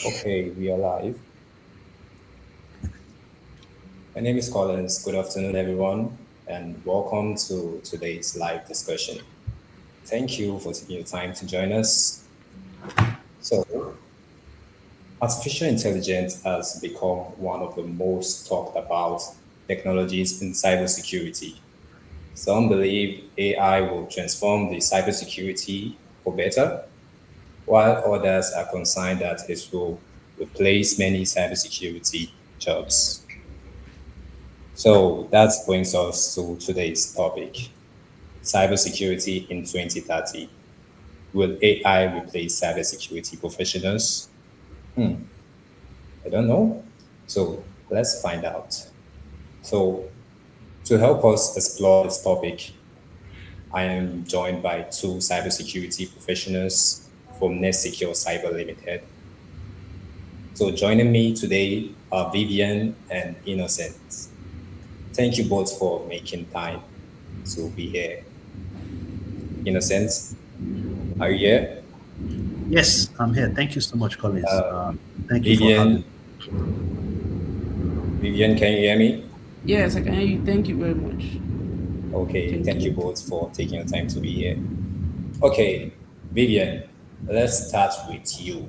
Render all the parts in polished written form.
Okay, we are live. My name is Collins. Good afternoon, everyone, and welcome to today's live discussion. Thank you for taking the time to join us. So, artificial intelligence has become one of the most talked about technologies in cybersecurity. Some believe AI will transform the cybersecurity for better, while others are concerned that it will replace many cybersecurity jobs. So that brings us to today's topic, cybersecurity in 2030. Will AI replace cybersecurity professionals? I don't know. So let's find out. So to help us explore this topic, I am joined by two cybersecurity professionals from Nest Secure Cyber Limited. So joining me today are Vivian and Innocent. Thank you both for making time to be here. Innocent, are you here? Yes, I'm here. Thank you so much, Collins. Thank you for having Vivian, me. Vivian, can you hear me? Yes, I can hear you. Thank you very much. Okay, Thank thank you you. both for taking the time to be here. Okay, Vivian, let's start with you.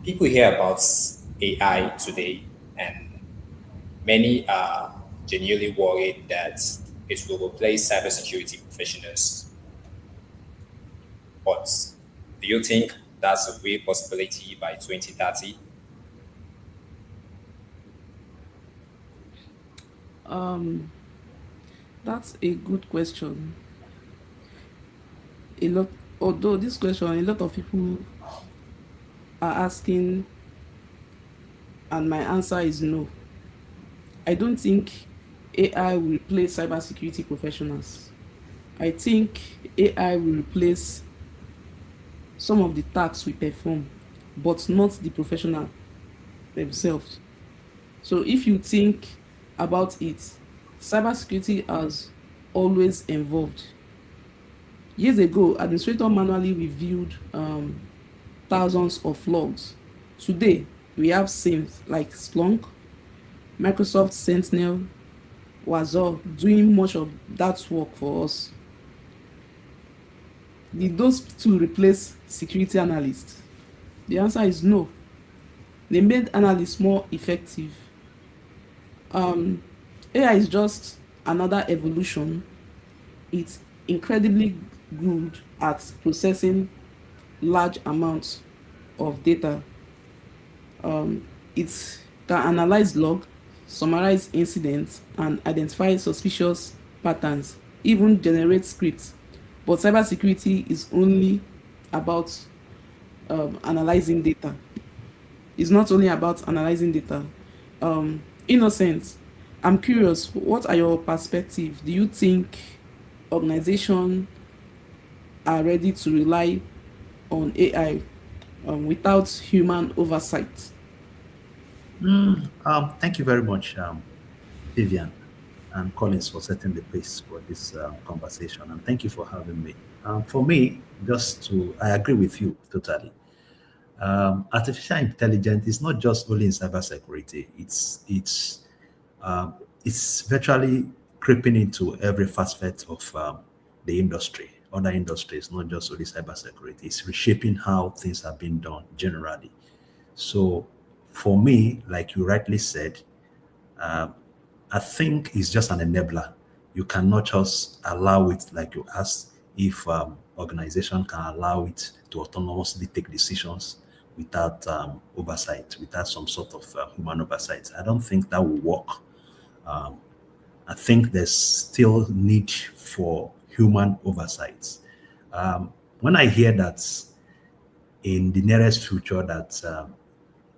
People hear about AI today, and many are genuinely worried that it will replace cybersecurity professionals. But do you think that's a real possibility by 2030? Um, that's a good question. A lot, although this question, a lot of people are asking, and my answer is no. I don't think AI will replace cybersecurity professionals. I think AI will replace some of the tasks we perform, but not the professional themselves. So if you think about it, cybersecurity has always evolved. Years ago, administrators manually reviewed thousands of logs. Today, we have SIEMs like Splunk, Microsoft Sentinel, Wazoo doing much of that work for us. Did those two replace security analysts? The answer is no. They made analysts more effective. AI is just another evolution. It's incredibly good at processing large amounts of data. It can analyze log, summarize incidents, and identify suspicious patterns, even generate scripts. But cybersecurity is only about analyzing data. It's not only about analyzing data. Innocent, I'm curious, what are your perspectives? Do you think organizations are ready to rely on AI without human oversight? Thank you very much, Vivian and Collins, for setting the pace for this conversation. And thank you for having me. For me, I agree with you totally. Artificial intelligence is not just only in cybersecurity. It's virtually creeping into every facet of the industry, other industries, not just only cybersecurity. It's reshaping how things have been done generally. So, for me, like you rightly said, I think it's just an enabler. You cannot just allow it, like you asked, if organization can allow it to autonomously take decisions without oversight, without some sort of human oversight. I don't think that will work. I think there's still need for human oversight. When I hear that in the nearest future that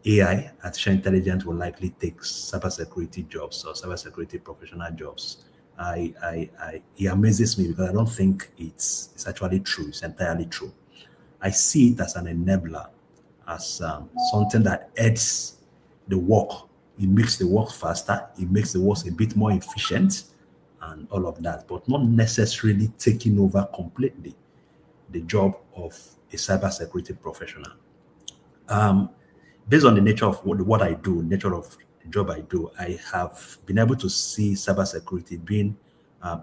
AI, artificial intelligence, will likely take cybersecurity jobs or cybersecurity professional jobs. It amazes me because I don't think it's actually true. It's entirely true. I see it as an enabler, as something that aids the work. It makes the work faster. It makes the work a bit more efficient, and all of that, but not necessarily taking over completely the job of a cybersecurity professional. Based on the nature of what I do, nature of the job I do, I have been able to see cybersecurity being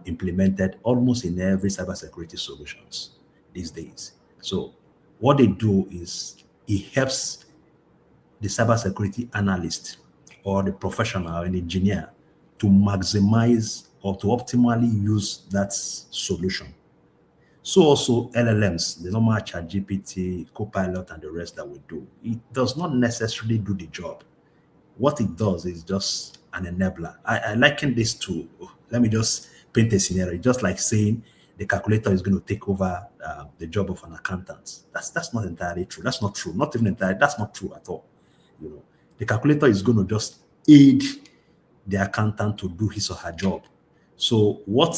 implemented almost in every cybersecurity solutions these days. So what they do is it helps the cybersecurity analyst or the professional and engineer to maximize or to optimally use that solution. So also LLMs, the normal ChatGPT, Copilot, and the rest that we do, it does not necessarily do the job. What it does is just an enabler. I liken this to, let me just paint a scenario, just like saying the calculator is going to take over the job of an accountant. That's not entirely true. That's not true. Not even entirely. That's not true at all. You know, the calculator is going to just aid the accountant to do his or her job. So what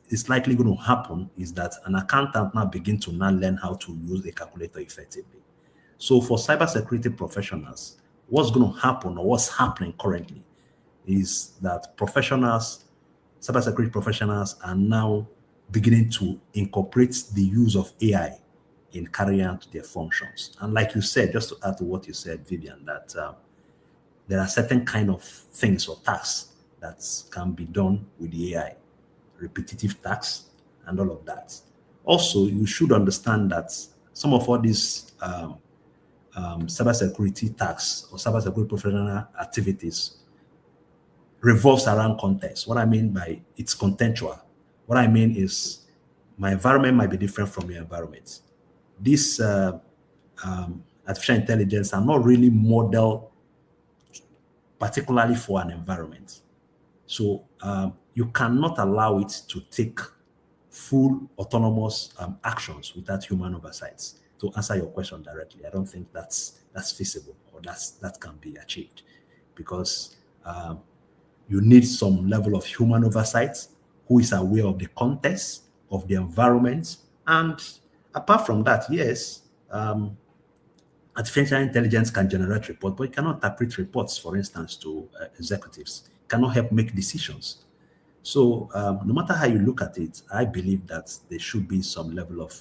is likely going to happen is that an accountant now begin to now learn how to use a calculator effectively. So for cybersecurity professionals, what's going to happen or what's happening currently is that professionals, cybersecurity professionals are now beginning to incorporate the use of AI in carrying out their functions. And like you said, just to add to what you said, Vivian, that there are certain kind of things or tasks that can be done with the AI, repetitive tasks and all of that. Also, you should understand that some of all these cybersecurity tasks or cybersecurity professional activities revolves around context. What I mean by it's contextual. What I mean is my environment might be different from your environment. This artificial intelligence are not really modeled particularly for an environment. So you cannot allow it to take full autonomous actions without human oversight. To answer your question directly, I don't think that's feasible or that can be achieved because you need some level of human oversight who is aware of the context of the environment. And apart from that, yes, artificial intelligence can generate reports, but it cannot interpret reports, for instance, to executives. It cannot help make decisions. So no matter how you look at it, I believe that there should be some level of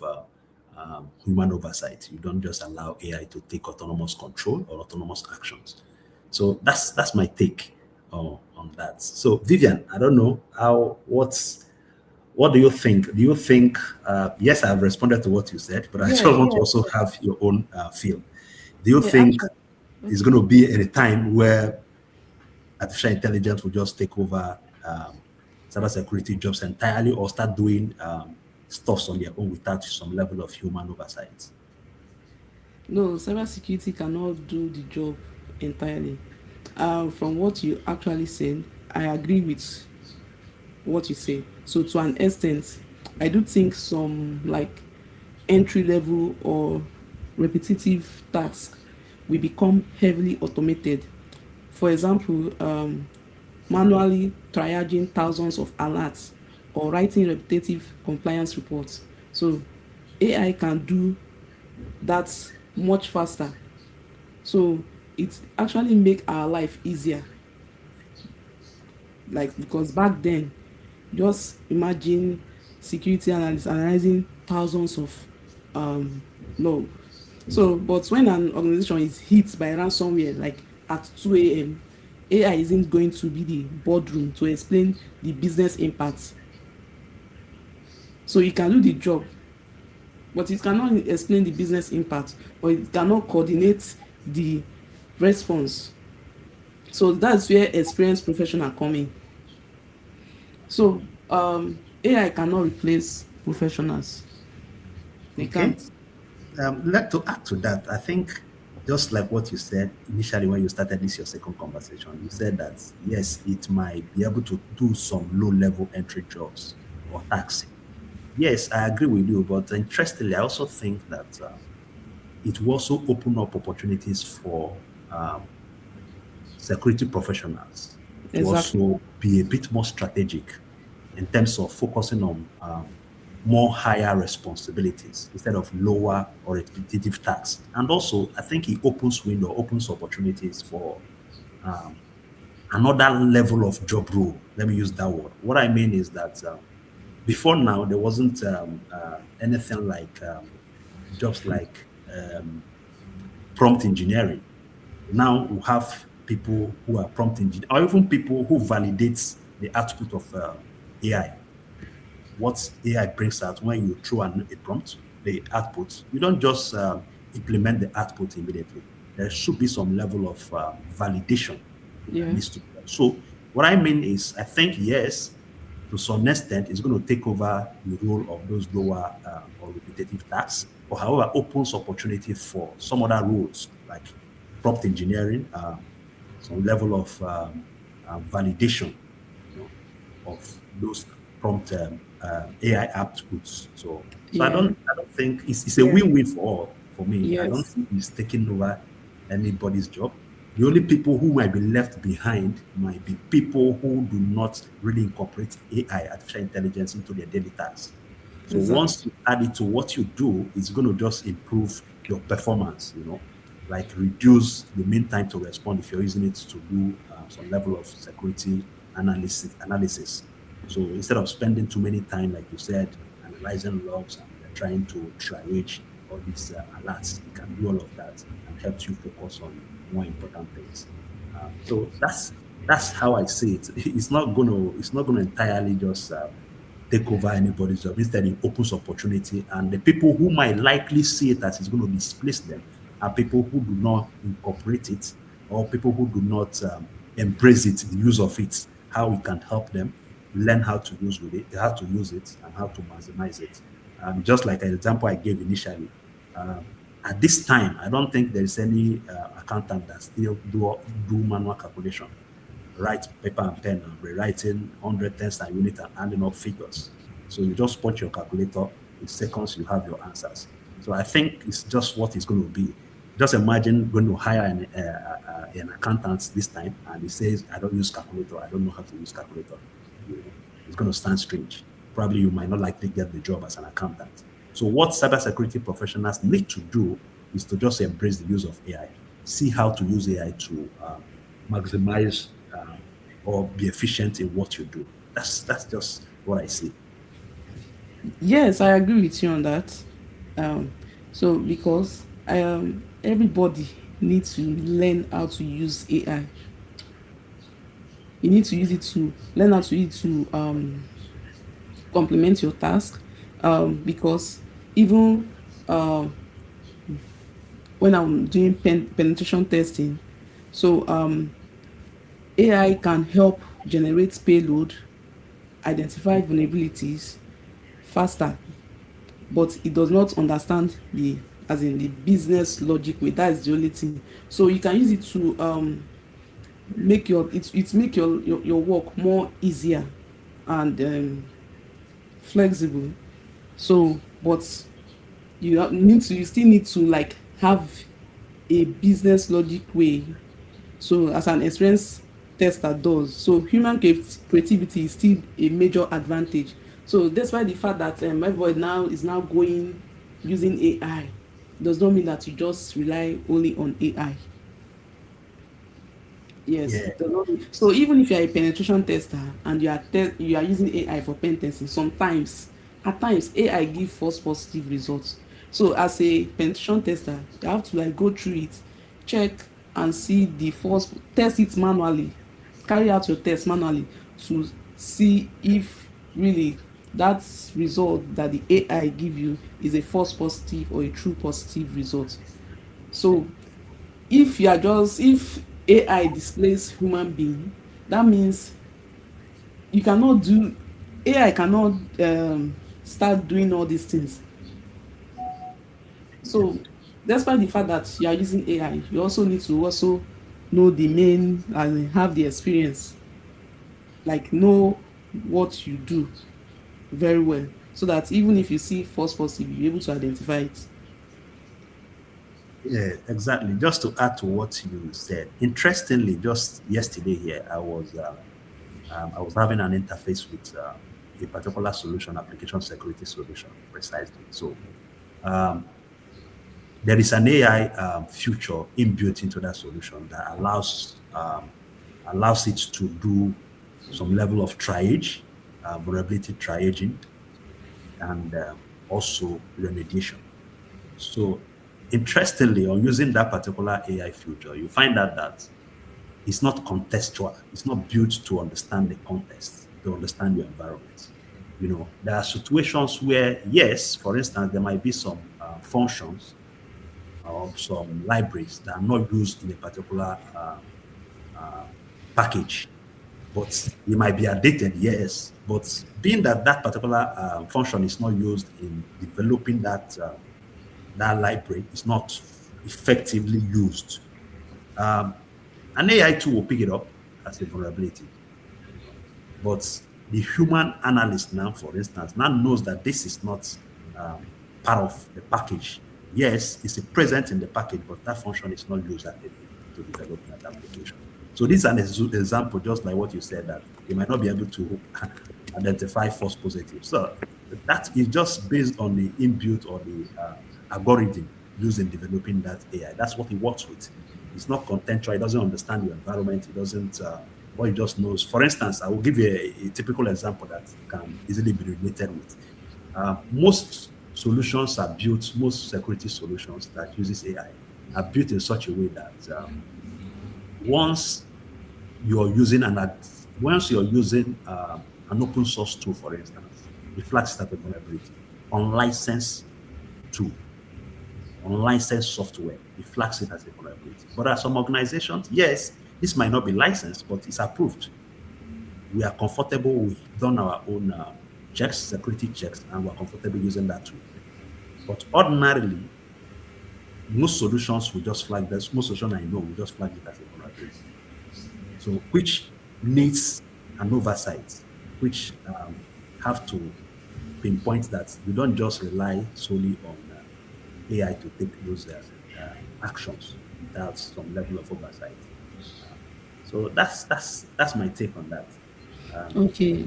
human oversight. You don't just allow AI to take autonomous control or autonomous actions. So that's my take on that. So Vivian, I don't know what do you think? Do you think? Yes, I've responded to what you said, but I just Yeah, want to yeah, also have your own feel. Do you yeah. think Actually, it's okay. going to be at a time where artificial intelligence will just take over cybersecurity jobs entirely, or start doing stuffs on their own without some level of human oversight? No, cybersecurity cannot do the job entirely. From what you actually said, I agree with what you say. So to an extent, I do think some like entry level or repetitive tasks will become heavily automated. For example, manually triaging thousands of alerts or writing repetitive compliance reports. So AI can do that much faster. So it actually make our life easier. Like because back then, just imagine security analysts analyzing thousands of um log. So but when an organization is hit by ransomware like at 2 a.m., AI isn't going to be the boardroom to explain the business impact. So it can do the job, but it cannot explain the business impact or it cannot coordinate the response. So that's where experienced professional come in. So AI cannot replace professionals. They Okay. can't. Let to add to that, I think just like what you said initially when you started this your second conversation, you said that yes, it might be able to do some low-level entry jobs or tasks. Yes, I agree with you, but interestingly, I also think that it will also open up opportunities for um, security professionals to Exactly. also be a bit more strategic in terms of focusing on more higher responsibilities instead of lower or repetitive tasks. And also, I think it opens window, opens opportunities for um, another level of job role. Let me use that word. What I mean is that before now, there wasn't anything like jobs like prompt engineering. Now we have people who are prompt engineers, or even people who validate the output of AI. What AI brings out when you throw a prompt, the output, you don't just implement the output immediately. There should be some level of validation that needs to Yes. be done. So what I mean is, I think yes, to some extent, it's going to take over the role of those lower or repetitive tasks, but however, opens opportunity for some other roles like prompt engineering, some level of validation, you know, of those prompt AI outputs. So Yeah. I don't think it's a Yeah. win-win for all. For me, I don't Yes. think it's taking over anybody's job. The only people who might be left behind might be people who do not really incorporate AI, artificial intelligence, into their daily tasks. So once Exactly. you add it to what you do, it's going to just improve your performance, like reduce the mean time to respond if you're using it to do some level of security analysis. So instead of spending too many time, like you said, analyzing logs and trying to triage all these alerts, it can do all of that and helps you focus on more important things. So that's how I see it. It's not gonna entirely just take over anybody's job. Instead, it opens opportunity, and the people who might likely see it as it's going to displace them are people who do not incorporate it, or people who do not embrace it, the use of it, how we can help them learn how to use it, and how to maximize it. Just like an example I gave initially, um, at this time, I don't think there is any accountant that still do manual calculation, write paper and pen and rewriting 100 tens and unit and adding up figures. So you just punch your calculator, in seconds you have your answers. So I think it's just what it's going to be. Just imagine going to hire an accountant this time and he says, I don't use calculator, I don't know how to use calculator. It's going to stand strange. Probably you might not likely get the job as an accountant. So what cybersecurity professionals need to do is to just embrace the use of AI, see how to use AI to maximize or be efficient in what you do. That's just what I see. Yes, I agree with you on that. Um, so because everybody needs to learn how to use AI. You need to use it to learn how to use it to complement your task. Because even when I'm doing penetration testing, so AI can help generate payload, identify vulnerabilities faster, but it does not understand the, as in the business logic way. That is the only thing. So you can use it to make it make your work more easier and flexible. So but you still need to like have a business logic way. So as an experienced tester does, so human creativity is still a major advantage. So despite the fact that everybody now is now going using AI, does not mean that you just rely only on AI. Yes, Yeah, it does not. So even if you are a penetration tester and you are using AI for pen testing, sometimes at times AI give false positive results. So as a penetration tester, you have to like go through it, check and see the false, test it manually, carry out your test manually to see if really that result that the AI give you is a false positive or a true positive result. So if AI displays human being, that means you cannot do AI cannot start doing all these things. So despite the fact that you are using AI, you also need to also know the main and have the experience, like know what you do very well, so that even if you see false positive, you're able to identify it. yeah, exactly. Just to add to what you said, interestingly, just yesterday here, I was having an interface with a particular solution, application security solution, precisely. So there is an AI feature inbuilt into that solution that allows it to do some level of triage, vulnerability triaging, and also remediation. So interestingly, on using that particular AI feature, you find out that it's not contextual. It's not built to understand the context, to understand your environment. There are situations where, yes, for instance, there might be some functions or some libraries that are not used in a particular package, but it might be outdated, yes. But being that that particular function is not used in developing that library, is not effectively used. Um, an AI tool will pick it up as a vulnerability, but the human analyst now, for instance, now knows that this is not um, part of the package. Yes, it's present in the package, but that function is not used actively to develop that application. So this is an example, just like what you said, that they might not be able to identify false positives. So that is just based on the inbuilt or the algorithm used in developing that AI. That's what it works with. It's not contextual. It doesn't understand your environment. It doesn't. What it just knows. For instance, I will give you a typical example that can easily be related with. Most solutions are built. Most security solutions that uses AI are built in such a way that once you're using once you're using an open source tool, for instance, it flags that a vulnerability. Unlicensed tool, unlicensed software, it flags it as a vulnerability. But there are some organizations, yes, this might not be licensed, but it's approved. We are comfortable. We've done our own checks, security checks, and we're comfortable using that tool. But ordinarily, most solutions will just flag this. Most solutions I know will just flag it as a vulnerability. So, which needs an oversight, which have to pinpoint that you don't just rely solely on AI to take those actions without some level of oversight. So that's my take on that. Okay.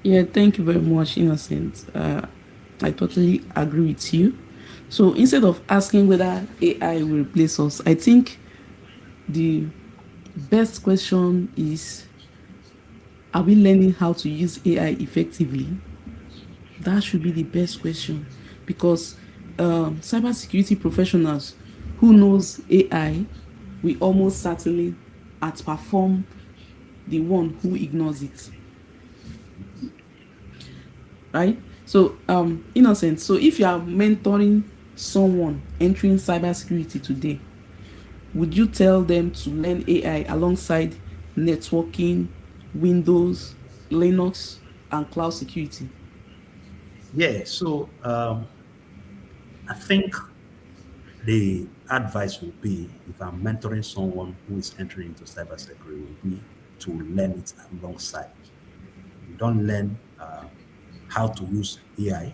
Yeah, thank you very much, Innocent. I totally agree with you. So instead of asking whether AI will replace us, I think the best question is, are we learning how to use AI effectively? That should be the best question, because cybersecurity professionals who knows AI will almost certainly outperform the one who ignores it, right? So, Innocent, so if you are mentoring someone entering cybersecurity today, would you tell them to learn AI alongside networking, Windows, Linux, and cloud security? Yeah. So I think the advice will be, if I'm mentoring someone who is entering into cybersecurity, will be to learn it alongside. You don't learn how to use AI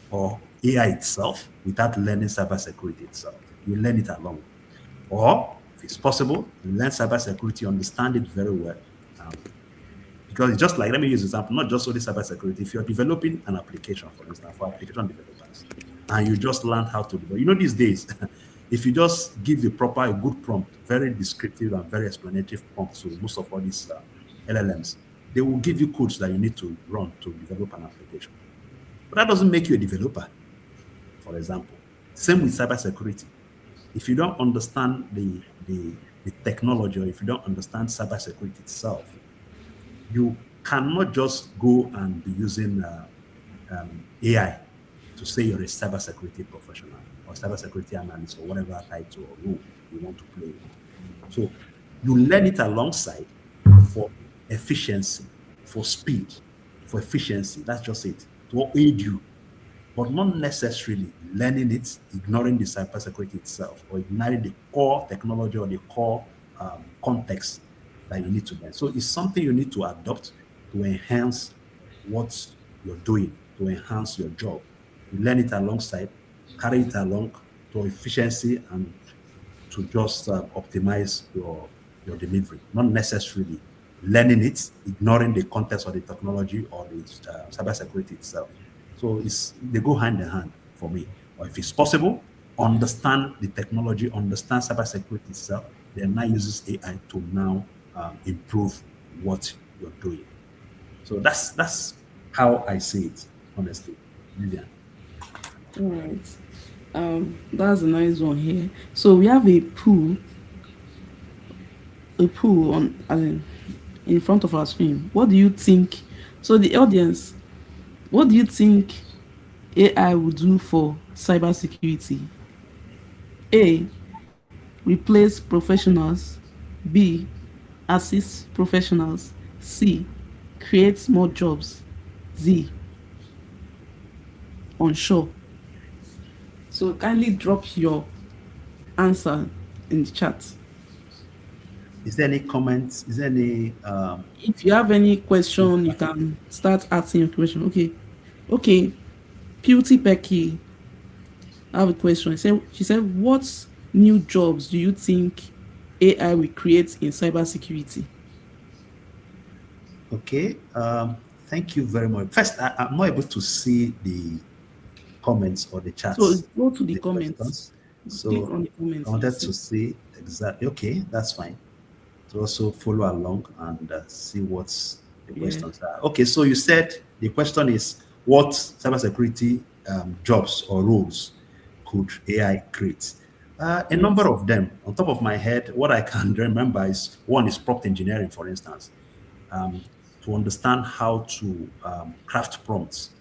or AI itself without learning cybersecurity itself. You learn it along. Or, if it's possible, learn cybersecurity, understand it very well. Um, because it's just like, let me use an example, not just only cybersecurity. If you're developing an application, for instance, for application developers, and you just learn how to develop, these days, if you just give a good prompt, very descriptive and very explanative prompt to most of all these LLMs, they will give you codes that you need to run to develop an application. But that doesn't make you a developer, for example. Same with cybersecurity. If you don't understand the technology, or if you don't understand cybersecurity itself, you cannot just go and be using AI to say you're a cybersecurity professional or cybersecurity analyst or whatever title or role you want to play. So you learn it alongside for efficiency, for speed, for efficiency. That's just it, to aid you, but not necessarily learning it, ignoring the cybersecurity itself, or ignoring the core technology or the core context that you need to learn. So it's something you need to adopt to enhance what you're doing, to enhance your job. You learn it alongside, carry it along to efficiency and to just optimize your delivery, not necessarily learning it, ignoring the context of the technology or the cybersecurity itself. So they go hand in hand for me. Or if it's possible, understand the technology, understand cybersecurity itself, then now uses AI to now improve what you're doing. So that's how I see it, honestly, Lillian. All right. That's a nice one here. So we have a pool on in front of our screen. What do you think? So the audience, what do you think AI will do for cybersecurity? A. Replace professionals. B. Assist professionals. C. Create more jobs. D. Unsure. So kindly drop your answer in the chat. Is there any comments? Is there any If you have any question, you feedback? can start asking your question. Okay. Okay. Pewty Becky, I have a question. She said, what new jobs do you think AI will create in cybersecurity? Okay. Thank you very much. First, I'm not able to see the comments or the So chats, go to the the comments. questions. Click So on the I comments. You wanted see. to see exactly. Okay, that's fine. To also follow along and see what's the Yeah. questions are. Okay, so you said the question is what cybersecurity jobs or roles could AI create? A number Yes. of them. On top of my head, what I can remember is one is prompt engineering, for instance, um, to understand how to craft prompts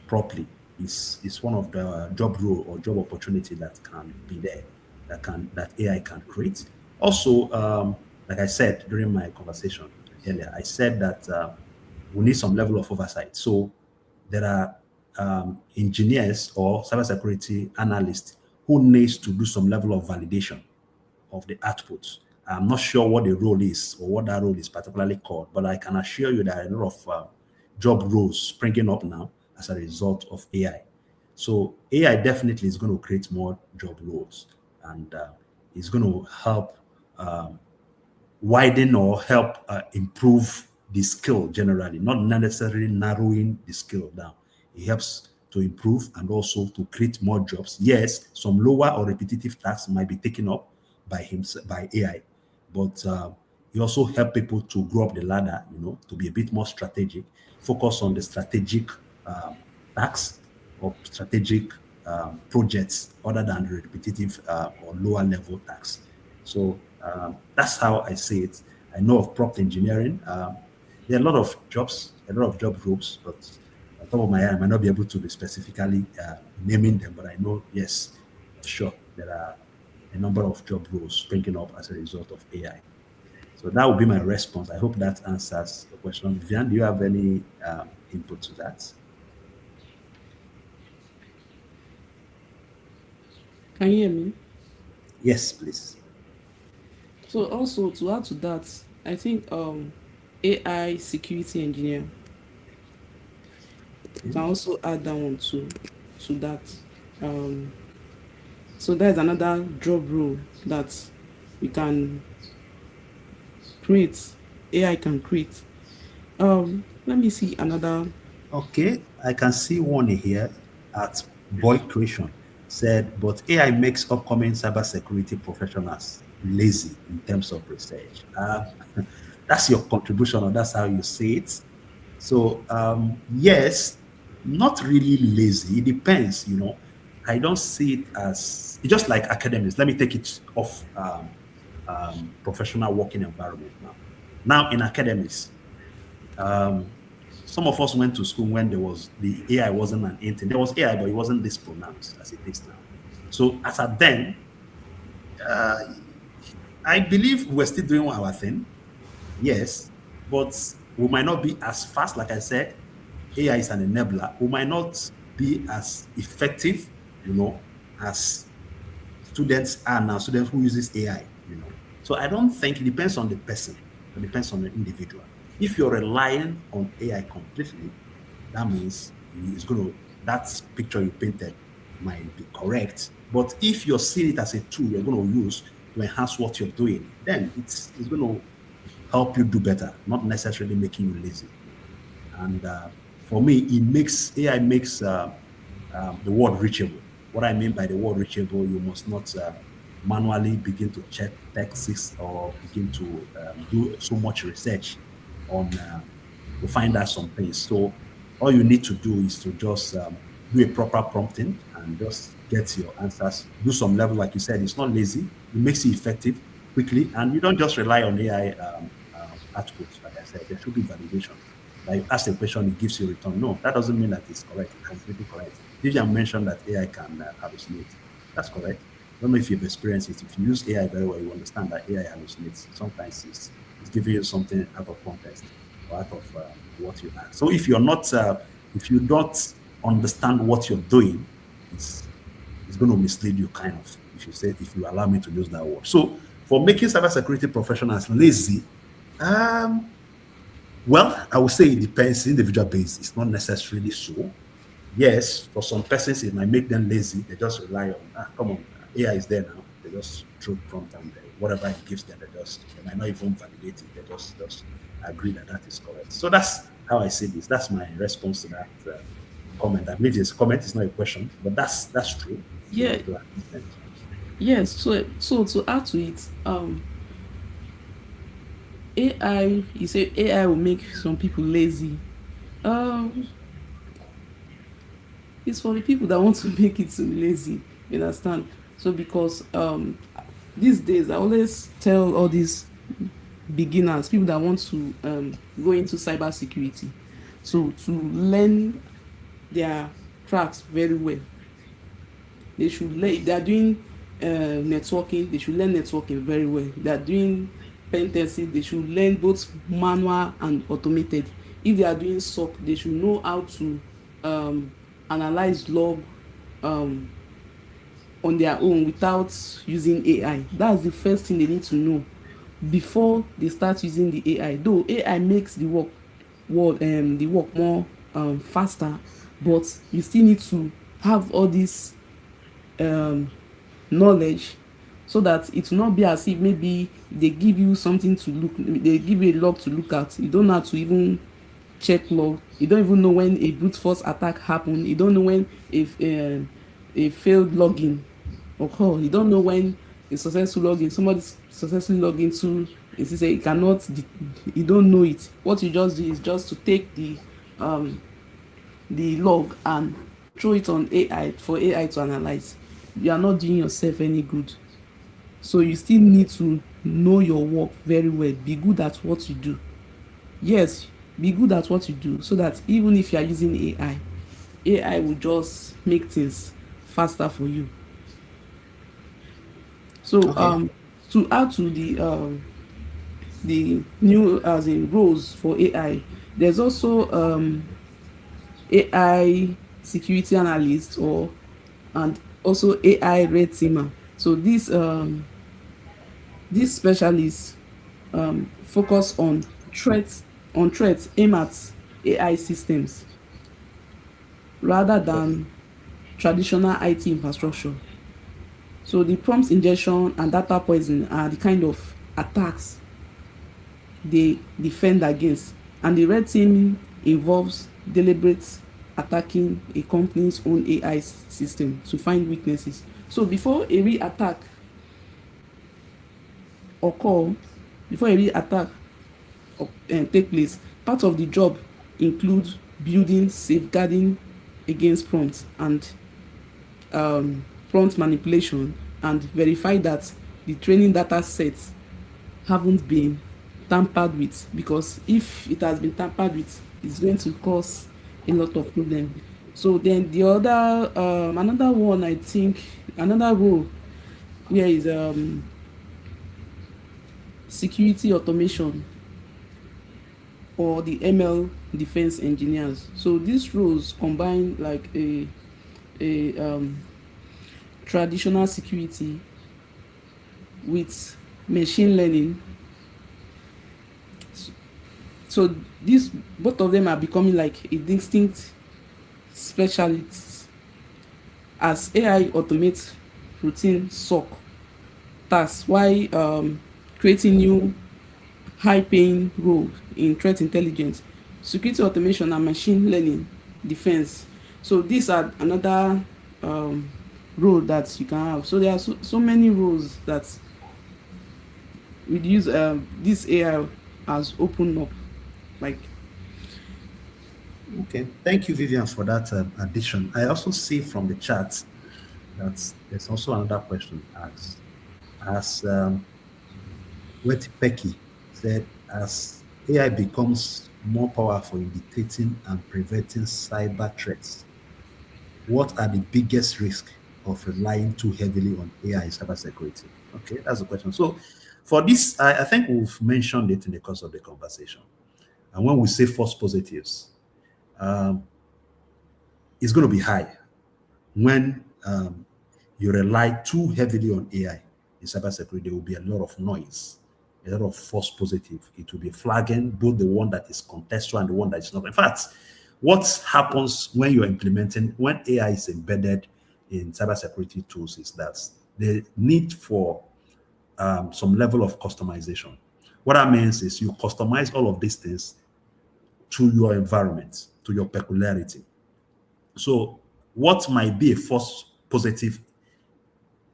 properly is one of the job role or job opportunity that can be there that AI can create. Also, like I said during my conversation earlier, I said that we need some level of oversight. So there are engineers or cybersecurity analysts who needs to do some level of validation of the output. I'm not sure what the role is or what that role is particularly called, but I can assure you there are a lot of job roles springing up now as a result of AI. So AI definitely is going to create more job roles, and it's going to help um, widen or help improve the skill generally, not necessarily narrowing the skill down. It helps to improve and also to create more jobs. Yes, some lower or repetitive tasks might be taken up by himself by AI, but it also help people to grow up the ladder, to be a bit more strategic, focus on the strategic tasks or strategic projects other than the repetitive or lower level tasks. So that's how I see it. I know of prompt engineering. There are a lot of jobs, a lot of job groups, but on top of my head, I might not be able to be specifically naming them, but I know, yes, for sure, there are a number of job roles springing up as a result of AI. So that would be my response. I hope that answers the question. Vian, do you have any input to that? Can you hear me? Yes, please. So also to add to that, I think AI security engineer Okay. can also add that one to that. Um, so there's another job role that we can create. AI can create. Let me see another. Okay, I can see one here at Boy Creation said, but AI makes upcoming cybersecurity professionals lazy in terms of research. That's your contribution, or that's how you see it. So, yes, not really lazy. It depends, I don't see it as it's just like academics. Let me take it off professional working environment now. Now, in academics, um, some of us went to school when there was the AI wasn't an anything. There was AI, but it wasn't this pronounced as it is now. So as at then, I believe we're still doing our thing, yes, but we might not be as fast. Like I said, AI is an enabler. We might not be as effective, as students are now, students who uses AI. So I don't think it depends on the person. It depends on the individual. If you're relying on AI completely, that means it's going to, that picture you painted might be correct. But if you're seeing it as a tool you're going to use to enhance what you're doing, then it's going to help you do better, not necessarily making you lazy. And for me, AI makes the word reachable. What I mean by the word reachable, you must not manually begin to check texts or begin to do so much research on to find out some things. So all you need to do is to just do a proper prompting and just get your answers. Do some level, like you said, it's not lazy. It makes it effective quickly, and you don't just rely on AI outputs. Like I said, there should be validation. Like you ask a question, it gives you a return. No, that doesn't mean that it's correct. It's completely correct. Vivian mentioned that AI can hallucinate. That's correct. I don't know if you've experienced it. If you use AI very well, you understand that AI hallucinates. Sometimes it's giving you something out of context or out of what you ask. So if you don't understand what you're doing, it's it's going to mislead you kind of. If you allow me to use that word. So for making cybersecurity professionals lazy, um, well, I would say it depends individual based. It's not necessarily so. Yes, for some persons, it might make them lazy. They just rely on, come on, AI is there now. They just throw prompt and whatever it gives them, they might not even validate it. They just agree that that is correct. So that's how I see this. That's my response to that comment. I believe this comment is not a question, but that's true Yeah, to an extent. yes. So to add to it, AI, you say AI will make some people lazy. Um, it's for the people that want to make it too lazy. You understand? So because these days I always tell all these beginners, people that want to go into cybersecurity, so to learn their crafts very well. They should learn. If they are doing networking, they should learn networking very well. If they are doing pen testing, they should learn both manual and automated. If they are doing SOC, they should know how to um, analyze log um, on their own without using AI. That's the first thing they need to know before they start using the AI. Though AI makes the work more faster, but you still need to have all these um, knowledge, so that it will not be as if maybe they give you something to look, they give you a log to look at, you don't know how to even check log, you don't even know when a brute force attack happened, you don't know when if a failed login occur, you don't know when a successful login, somebody successfully log into it, say you cannot you don't know it. What you just do is just to take the log and throw it on AI for AI to analyze. You are not doing yourself any good. So you still need to know your work very well. Be good at what you do. Yes, be good at what you do, so that even if you are using AI will just make things faster for you. So Okay. to add to the new as in roles for AI, there's also AI security analyst or and also AI red teamer. So these specialists focus on threats aim at AI systems rather than traditional IT infrastructure. So the prompt injection and data poisoning are the kind of attacks they defend against. And the red team involves deliberate attacking a company's own AI system to find weaknesses. So occur, before a real attack take place, part of the job includes building safeguarding against prompts and prompt manipulation, and verify that the training data sets haven't been tampered with, because if it has been tampered with, it's going to cause a lot of problem. So then the other another one, I think another role here is security automation or the ML defense engineers. So these roles combine like a traditional security with machine learning. So these both of them are becoming like a distinct specialties as AI automates routine SOC tasks, while creating new high-paying roles in threat intelligence, security automation, and machine learning defense. So these are another um, role that you can have. So there are so many roles that we use this AI has opened up. Like Okay. Thank you, Vivian, for that addition. I also see from the chat That's there's also another question asked. As Wetipeki said, as AI becomes more powerful in detecting and preventing cyber threats, what are the biggest risks of relying too heavily on AI in cybersecurity? Okay, that's the question. So, for this, I think we've mentioned it in the course of the conversation. And when we say false positives, um, it's going to be high when you rely too heavily on AI in cybersecurity. There will be a lot of noise, a lot of false positive. It will be flagging both the one that is contextual and the one that is not. In fact, what happens when you're implementing, when AI is embedded in cybersecurity tools is that the need for some level of customization. What that means is you customize all of these things to your environment, to your peculiarity. So, what might be a false positive,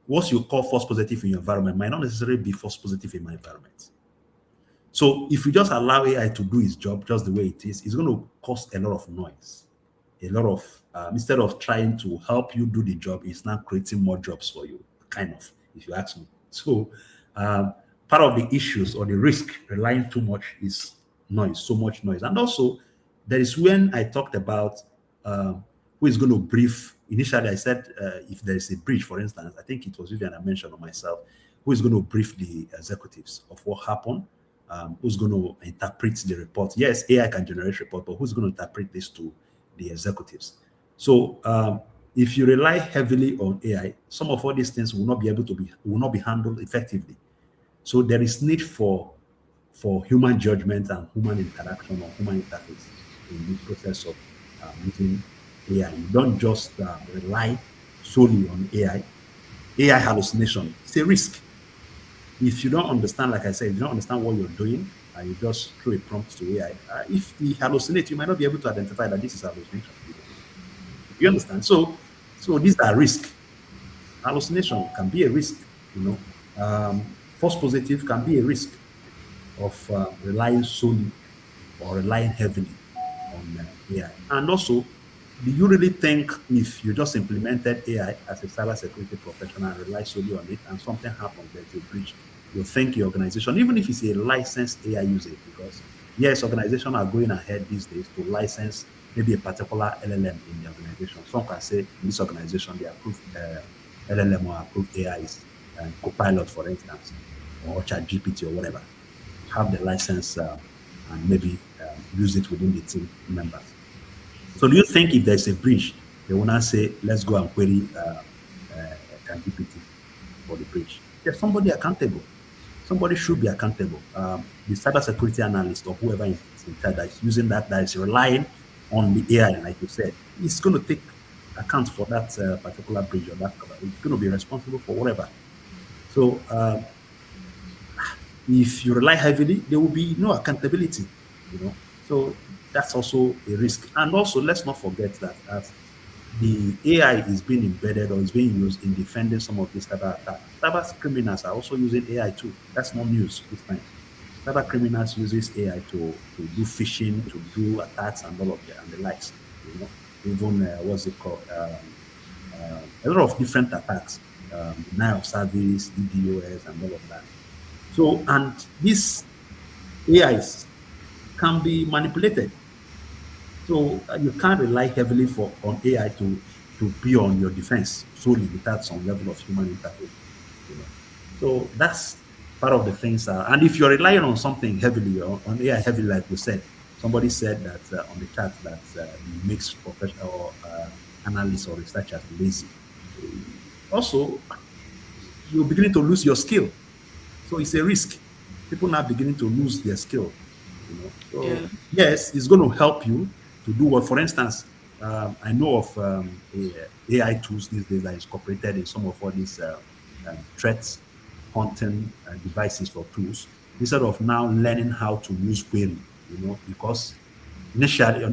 what you call false positive in your environment might not necessarily be false positive in my environment. So if you just allow AI to do its job just the way it is, it's going to cause a lot of noise, a lot of instead of trying to help you do the job, it's now creating more jobs for you, kind of, if you ask me. So um, part of the issues or the risk relying too much is noise, so much noise, and also there is when I talked about who is going to brief. Initially, I said if there is a breach, for instance, I think it was Vivian I mentioned or myself, who is going to brief the executives of what happened, who's going to interpret the report. Yes, AI can generate report, but who's going to interpret this to the executives? So if you rely heavily on AI, some of all these things will not be able to be will not be handled effectively. So there is need for human judgment and human interaction or human interface in the process of using AI. You don't just rely solely on AI. AI hallucination, it's a risk. If you don't understand, like I said, if you don't understand what you're doing, and you just throw a prompt to AI, if he hallucinates, you might not be able to identify that this is hallucination. You understand? So these are risks. Hallucination can be a risk. False positive can be a risk of relying solely or relying heavily on AI. And also, do you really think if you just implemented AI as a cybersecurity professional and rely solely on it and something happens, there's a breach, you think your organization, even if it's a licensed AI usage, because yes, organizations are going ahead these days to license maybe a particular LLM in the organization. Some can say in this organization they approve LLM or approve AIs and Copilot, for instance, or ChatGPT or whatever. Have the license and maybe use it within the team members. So do you think if there's a breach, they will not say, let's go and query ChatGPT for the breach? There's somebody accountable. Somebody should be accountable. The cybersecurity analyst or whoever is in charge that is using that is relying on the AI, like you said, is going to take account for that particular breach or that cover. It's going to be responsible for whatever. So if you rely heavily, there will be no accountability. So that's also a risk. And also, let's not forget that as the AI is being embedded or is being used in defending some of these cyber attacks, cyber criminals are also using AI too. That's not news this time. Cyber criminals uses AI to do phishing, to do attacks and all of that and the likes. Even what's it called? A lot of different attacks, denial of service, DDoS, and all of that. So, and these AIs can be manipulated. So you can't rely heavily on AI to be on your defense solely without some level of human interface. You know. So that's part of the things. And if you're relying on something heavily on AI heavily, like we said, somebody said that on the chat that it makes professional analysts or researchers lazy. Also, you're beginning to lose your skill. So it's a risk. People now beginning to lose their skill. Yeah. So yes, it's going to help you to do what. For instance, I know of AI tools these days that is incorporated in some of all these threats hunting devices or tools. Instead of now learning how to use query, because initially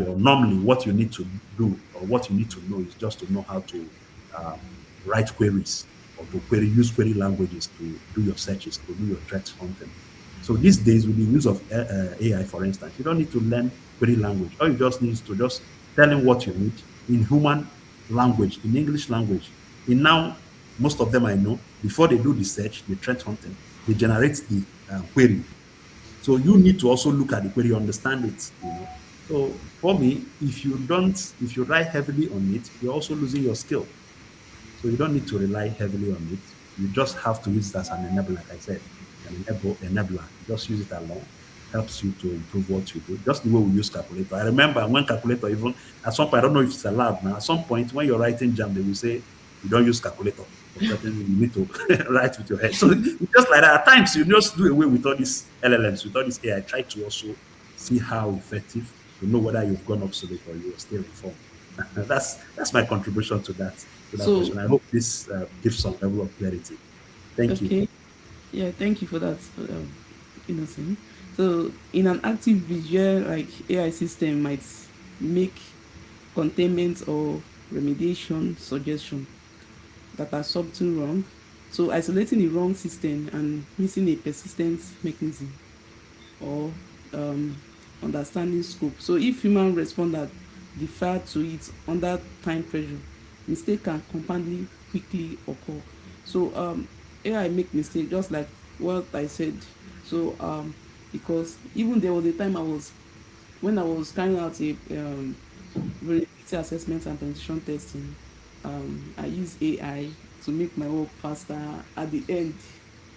or normally what you need to do or what you need to know is just to know how to um, write queries or to use query languages to do your searches, to do your threat hunting. So these days, with the use of AI, for instance, you don't need to learn query language. All you just need is to just tell him what you need in human language, in English language. In now, most of them I know, before they do the search, the threat hunting, they generate the query. So you need to also look at the query, understand it. So for me, if you rely heavily on it, you're also losing your skill. So you don't need to rely heavily on it. You just have to use it as an enabler, like I said, enabler. Just use it alone. Helps you to improve what you do. Just the way we use calculator. I remember when calculator, even at some point, I don't know if it's allowed now. At some point, when you're writing jam, they will say you don't use calculator for certain. You need to write with your head. So it's just like that. At times, you just do away with all these LLMs, with all this AI. Try to also see how effective to know whether you've gone obsolete or you're still informed. That's my contribution to that So, question. I hope this gives some level of clarity. Thank you. okay. Yeah, thank you for that, Innocent. So, in an active visual, like AI system might make containment or remediation suggestion that are subtle wrong. So, isolating a wrong system and missing a persistent mechanism or understanding scope. So if human responders defer to it under time pressure, mistake can compoundly quickly occur. So AI make mistake just like what I said. So because even there was a time I was when I was carrying out a reliability assessment and penetration testing, I used AI to make my work faster. At the end,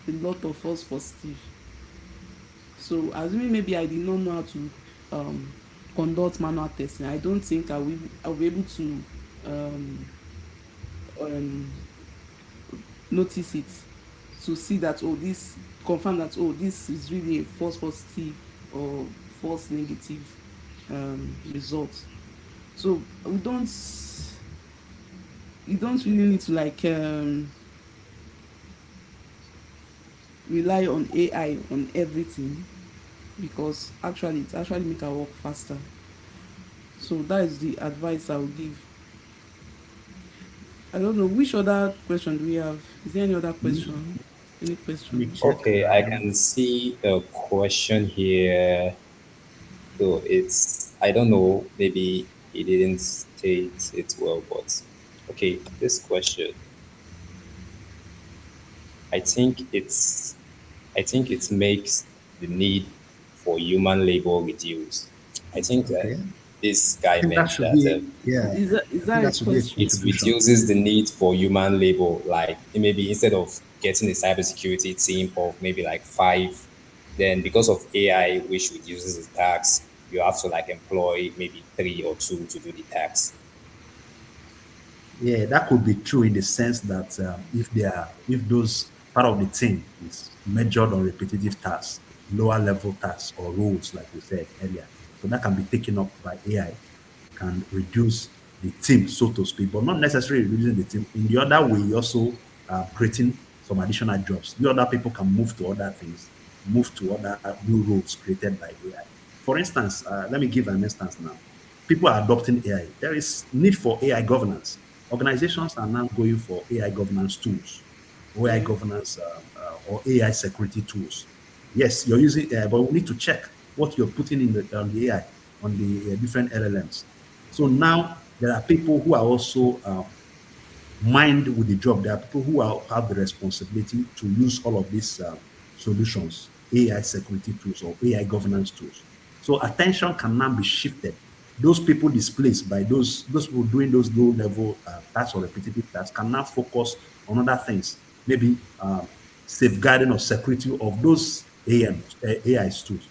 a lot of false positive. So assuming maybe I did not know how to conduct manual testing, I don't think I will be able to um, um, notice it to see that, oh, this confirm that, oh, this is really a false positive or false negative result. So we don't you don't really need to like rely on AI on everything, because actually it actually make our work faster. So that is the advice I would give. I don't know which other question do we have. Is there any other question? Any Let me question? check. Okay, I can see a question here. So it's, I don't know, maybe he didn't state it well, but okay, this question, I think it's, I think it makes the need for human labor reduce. I think that Okay. this I guy think that meant should that be, yeah, Is I think that that his should be a question? it contribution. reduces the need for human labor. Like maybe instead of getting a cybersecurity team of maybe like five, then because of AI, which reduces the tax, you have to like employ maybe three or two to do the tax. Yeah, that could be true in the sense that if those part of the team is measured on repetitive tasks, lower level tasks or roles, like we said earlier, so that can be taken up by AI, can reduce the team, so to speak, but not necessarily reducing the team. In the other way, you also creating some additional jobs. The other people can move to other things, move to other new roles created by AI. For instance, let me give an instance now. People are adopting AI. There is need for AI governance. Organizations are now going for AI governance tools, or AI Yeah. governance or AI security tools. Yes, you're using AI, but we need to check what you're putting in on the AI, on the different LLMs. So now there are people who are also mind with the job. There are people who have the responsibility to use all of these solutions, AI security tools or AI governance tools. So attention can now be shifted. Those people displaced by those people doing those low level tasks or repetitive tasks can now focus on other things, maybe safeguarding or security of those AI tools,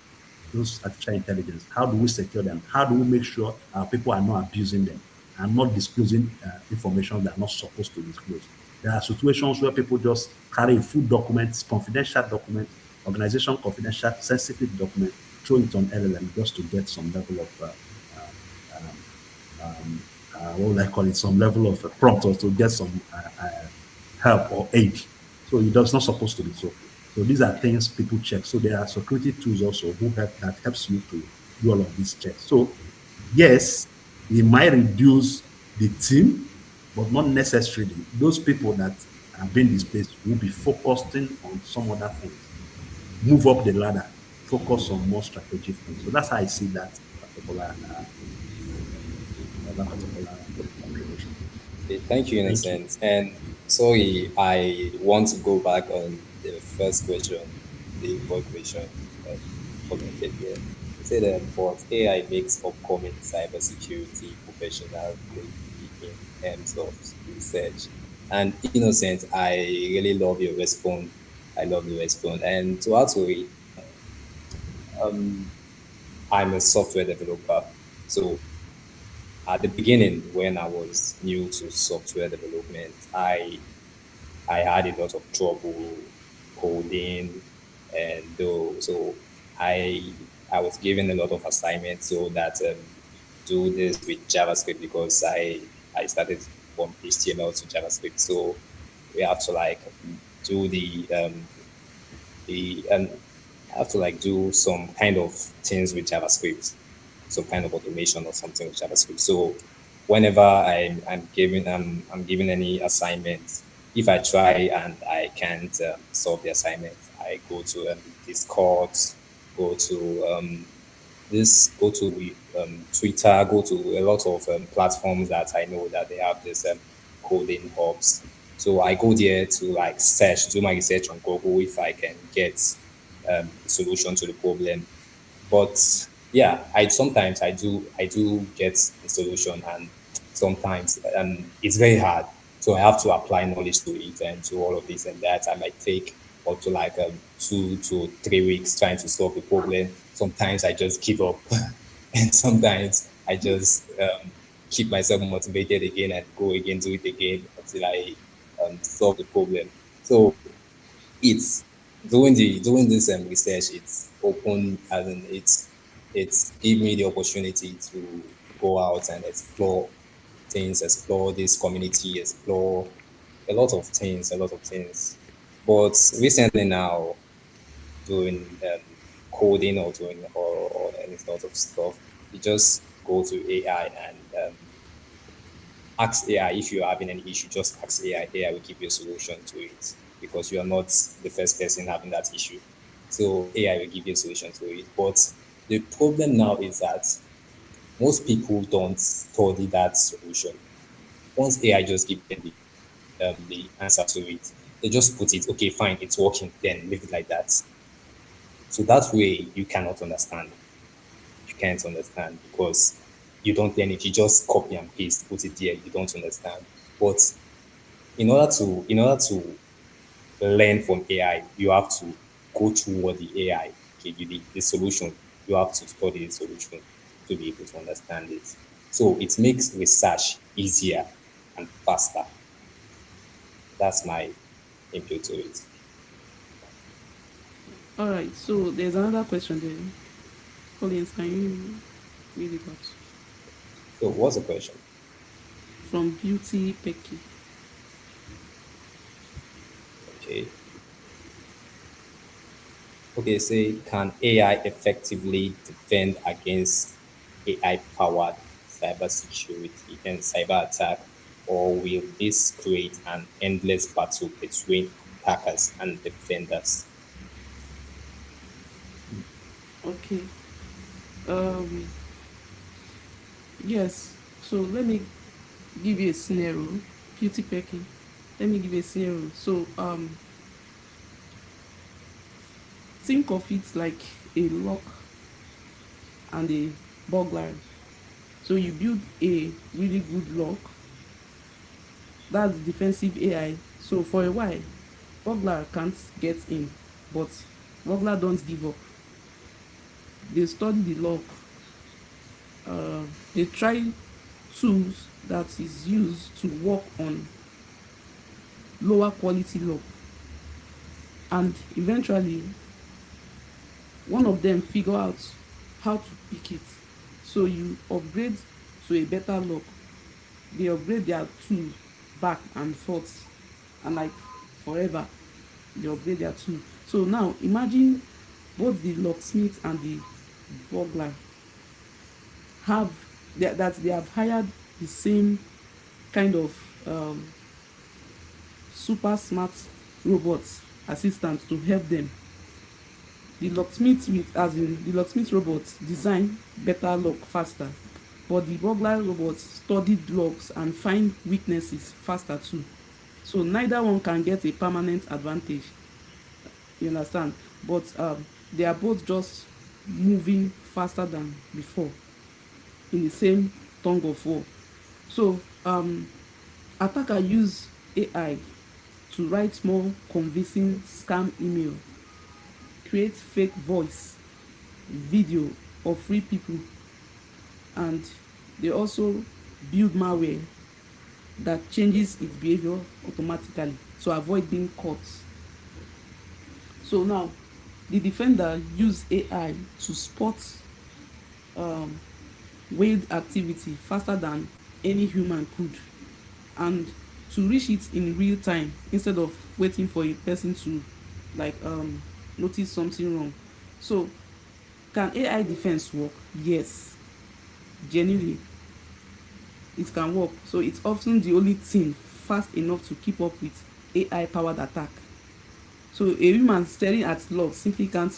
those artificial intelligence. How do we secure them? How do we make sure people are not abusing them and not disclosing information they are not supposed to disclose? There are situations where people just carry a full document, confidential document, organization confidential, sensitive document, throw it on LLM just to get some level of what would I call it, some level of prompt or to get some help or aid. So it does not supposed to be so. So these are things people check. So there are security tools also who help that helps you to do all of these checks. So yes, it might reduce the team, but not necessarily. Those people that are being displaced will be focusing on some other things, move up the ladder, focus on more strategic things. So that's how I see particular that particular contribution. Okay, thank you, Thank you. Innocent. And Sorry, I want to go back on the first question, the boy question commented here. He said, but AI makes upcoming cybersecurity professionals lazy in terms of research. And innocent, I really love your response. I love the response. And to add to it, I'm a software developer. So at the beginning, when I was new to software development, I had a lot of trouble coding, and though so I I was given a lot of assignments so that do this with JavaScript because I started from HTML to JavaScript, so we have to like do the I have to like do some kind of things with JavaScript, some kind of automation or something with JavaScript. So whenever I'm given any assignment, if I try and I can't solve the assignment, I go to Discord, go to go to Twitter, go to a lot of platforms that I know that they have this coding hubs. So I go there to like search, do my research on Google if I can get a solution to the problem. But yeah, I do get the solution, and sometimes it's very hard. So I have to apply knowledge to it and to all of this and that. I might take up to like 2 to 3 weeks trying to solve the problem. Sometimes I just give up, and sometimes I just keep myself motivated again and go again, do it again until I solve the problem. So it's doing this research. It's open as in it's give me the opportunity to go out and explore things, explore this community, explore a lot of things. But recently now, doing coding or doing or any sort of stuff, you just go to AI and ask AI if you're having any issue. Just ask AI. AI will give you a solution to it because you are not the first person having that issue. So AI will give you a solution to it. But the problem now is that most people don't study that solution. Once AI just gives them the answer to it, they just put it, okay, fine, it's working, then leave it like that. So that way you cannot understand. You can't understand because you don't learn it. You just copy and paste, put it there. You don't understand. But in order to learn from AI, you have to go through what the AI gave you the solution. You have to study the solution to be able to understand it. So it makes research easier and faster. That's my input to it. All right, so there's another question there. Collins, can you read it out? So what's the question? From Beauty Pecky. Okay. Okay, say can AI effectively defend against AI powered cybersecurity and cyber attack, or will this create an endless battle between attackers and defenders? Okay. Um. Yes. So let me give you a scenario. Beauty Pecky. Let me give you a scenario. So think of it like a lock and a burglary. So you build a really good lock. That's the defensive AI. So for a while, burglar can't get in, but burglar don't give up. They study the lock. They try tools that is used to work on lower quality lock, and eventually one of them figure out how to pick it. So you upgrade to a better lock. They upgrade their tool back and forth, and like forever they upgrade their tool. So now imagine both the locksmith and the burglar have that they have hired the same kind of super smart robots assistants to help them. The locksmith with as in the locksmith robot design better lock faster, but the burglar robot studied locks and find weaknesses faster too. So neither one can get a permanent advantage. You understand? But they are both just moving faster than before in the same tongue of war. So attacker use AI to write more convincing scam email, create fake voice, video of real people, and they also build malware that changes its behavior automatically to avoid being caught. So now the defender use AI to spot um, weird activity faster than any human could, and to reach it in real time instead of waiting for a person to like notice something wrong. So can AI defense work? Yes, genuinely it can work. So it's often the only thing fast enough to keep up with AI powered attack. So a human staring at log simply can't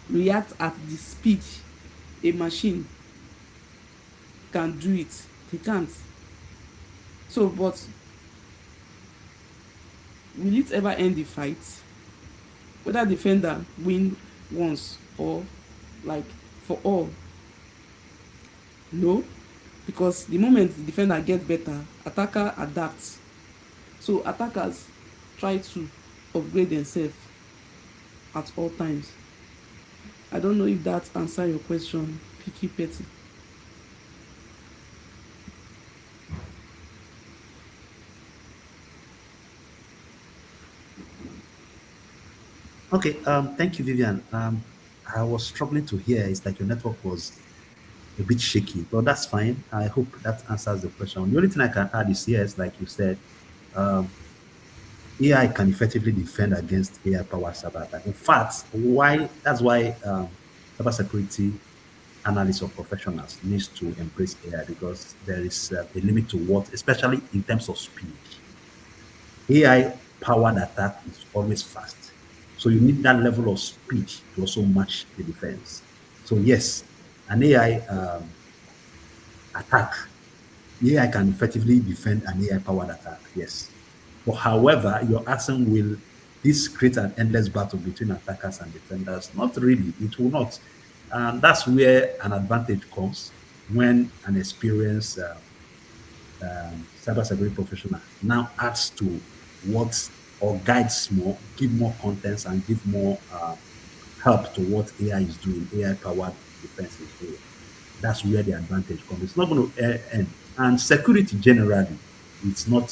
react at the speed a machine can do it. They can't. So but will it ever end the fight? Whether defender win once or like for all? No, because the moment the defender get better, attacker adapts. So attackers try to upgrade themselves at all times. I don't know if that answer your question, Picky Petty. Okay, thank you, Vivian. I was struggling to hear. It's like your network was a bit shaky, but that's fine. I hope that answers the question. The only thing I can add is yes, like you said, um, AI can effectively defend against AI powered cyber attack. In fact, why that's why cybersecurity analysts or professionals needs to embrace AI because there is a limit to what, especially in terms of speed. AI powered attack is always fast. So you need that level of speed to also match the defense. So yes, an AI attack, AI can effectively defend an AI powered attack. Yes. But however, you're asking, will this create an endless battle between attackers and defenders? Not really. It will not. And that's where an advantage comes when an experienced cybersecurity professional now adds to what or guides more, give more contents and give more help to what AI is doing, AI powered defense is doing. That's where the advantage comes. It's not going to end. And security generally, it's not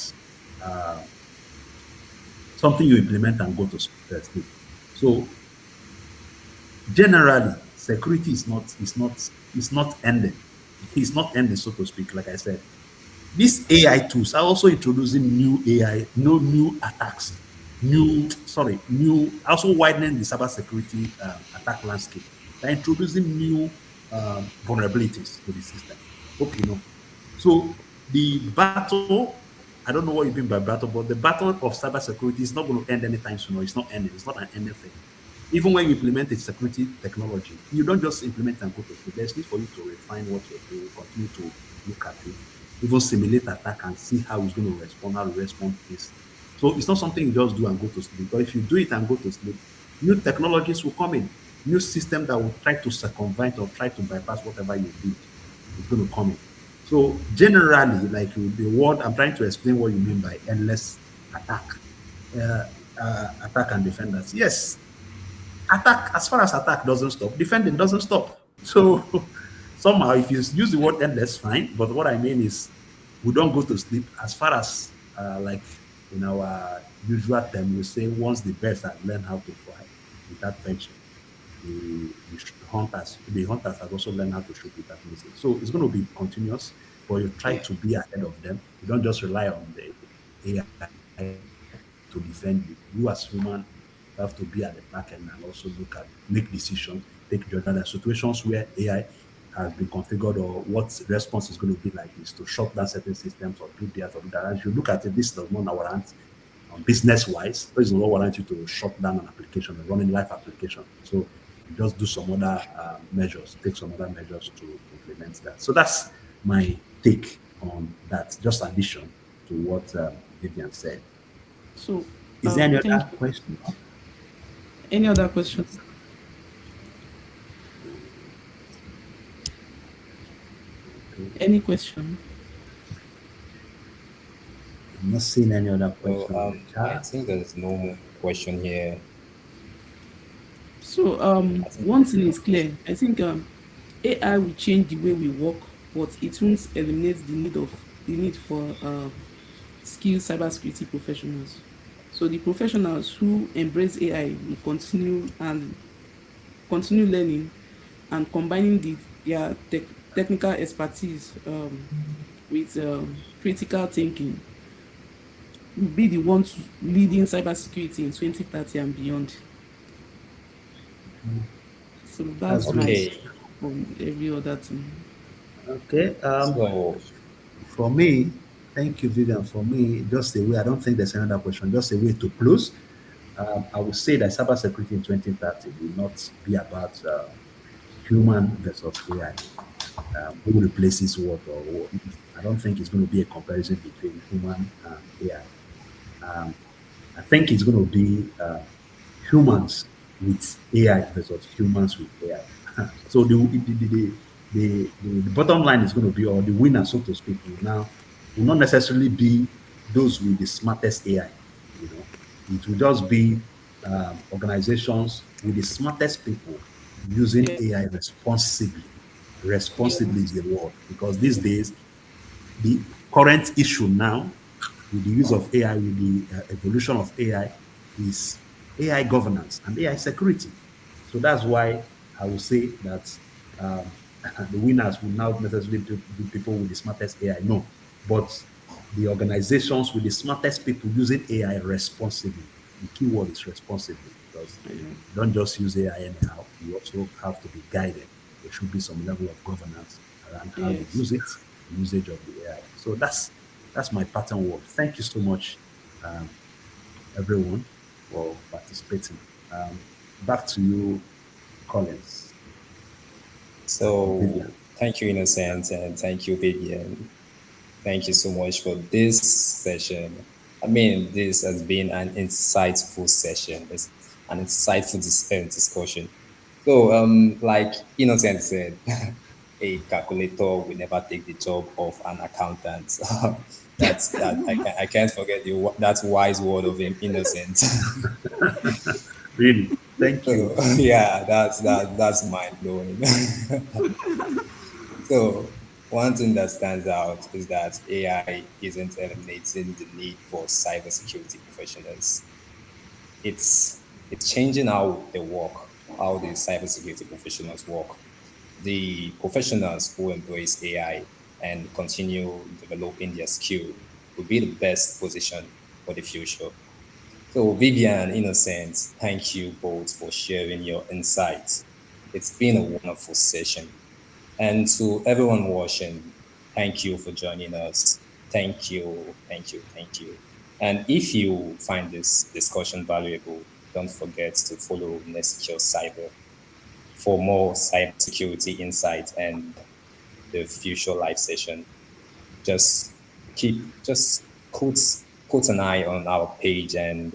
something you implement and go to sleep. So generally, security is not ending. It's not ending, so to speak. Like I said, these AI tools are also introducing new AI, no new attacks, new sorry, new also widening the cybersecurity attack landscape. They're introducing new vulnerabilities to the system. Hope you know. So the battle, I don't know what you mean by battle, but the battle of cybersecurity is not going to end anytime soon. Or it's not ending. It's not an ending thing. Even when you implement a security technology, you don't just implement and go to sleep. There's need for you to refine what you're doing, continue to look at it, even simulate attack and see how it's going to respond, how to respond to this. So it's not something you just do and go to sleep. But if you do it and go to sleep, new technologies will come in, new system that will try to circumvent or try to bypass whatever you did is going to come in. So generally, like the word, I'm trying to explain what you mean by endless attack, uh, attack and defenders. Yes, attack, as far as attack doesn't stop, defending doesn't stop. So somehow, if you use the word endless, fine. But what I mean is, we don't go to sleep. As far as like in our usual term, we say once the birds have learned how to fly without perching, the hunters have also learned how to shoot without missing. So it's going to be continuous, but you try Yeah. to be ahead of them. You don't just rely on the AI to defend you. You as human have to be at the back end and also look at make decisions, take judgment. There are situations where AI has been configured or what response is going to be like is to shut down certain systems or do this or do that. As you look at it, this does not warrant business wise, this does not warrant you to shut down an application, a running live application. So you just do some other measures, take some other measures to implement that. So that's my take on that. Just addition to what Vivian said. So, Is there any thank other you. question? Any other questions? Okay. Any question? I'm not seeing any other So question in the I chat. think there's no more question here. So, I think one thing is clear. I think AI will change the way we work, but it won't eliminate the need for skilled cybersecurity professionals. So the professionals who embrace AI will continue learning and combining their technical expertise with critical thinking will be the ones leading cybersecurity in 2030 and beyond. So That's that's my great. okay. take on every other thing. Okay. So For me, thank you, Vivian. For me, just a way, I don't think there's another question, just a way to close. I would say that cybersecurity in 2030 will not be about human versus AI. Who replaces what or what. I don't think it's going to be a comparison between human and AI. I think it's going to be humans with AI versus humans with AI. So the bottom line is going to be, or the winner, so to speak, will not necessarily be those with the smartest AI. You know, it will just be organizations with the smartest people using AI Yes, responsibly. Responsibly is yes, the word, because these days the current issue now with the use of AI, with the evolution of AI, is AI governance and AI security. So that's why I will say that um, the winners will not necessarily be people with the smartest AI, no, but the organizations with the smartest people using AI responsibly. The key word is responsibly, because yeah, you don't just use AI anyhow. You also have to be guided. There should be some level of governance around how you yes. use it, the usage of the AI. So that's my pattern word. Thank you so much, um, everyone, for participating. Um, Back to you, Collins or so Vivian. thank you, Innocent, and thank you, Vivian. Thank you so much for this session. I mean, this has been an insightful session. It's an insightful discussion. So, like Innocent said, a calculator will never take the job of an accountant. I can't forget that wise word of him, Innocent. Really, thank So you. yeah, that's mind blowing. So one thing that stands out is that AI isn't eliminating the need for cybersecurity professionals. It's changing how they work, how the cybersecurity professionals work. The professionals who embrace AI and continue developing their skill will be the best position for the future. So, Vivian, Innocent, thank you both for sharing your insights. It's been a wonderful session. And to everyone watching, thank you for joining us. Thank you, thank you, thank you. And if you find this discussion valuable, don't forget to follow Nesecure Cyber for more cybersecurity insights and the future live session. Just just put put an eye on our page and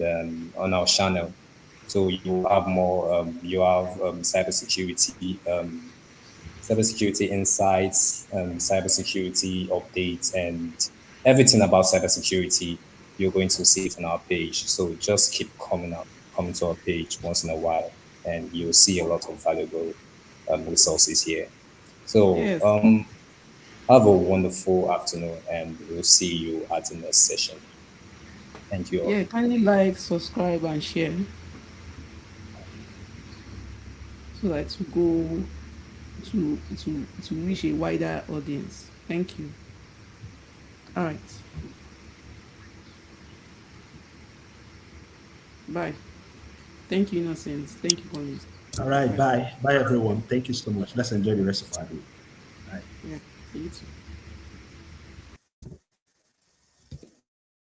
on our channel, so you have more. You have cybersecurity insights, cybersecurity updates, and everything about cybersecurity. You're going to see it on our page. So just keep coming to our page once in a while, and you'll see a lot of valuable resources here. So Yes. have a wonderful afternoon, and we'll see you at the next session. Thank you all. Yeah, kindly like, subscribe, and share so that to go to reach a wider audience. Thank you. All right. Bye. Thank you, Innocent. Thank you, Collins. All right, Bye. bye. Bye, everyone. Thank you so much. Let's enjoy the rest of our day. Bye. Yeah. See you too.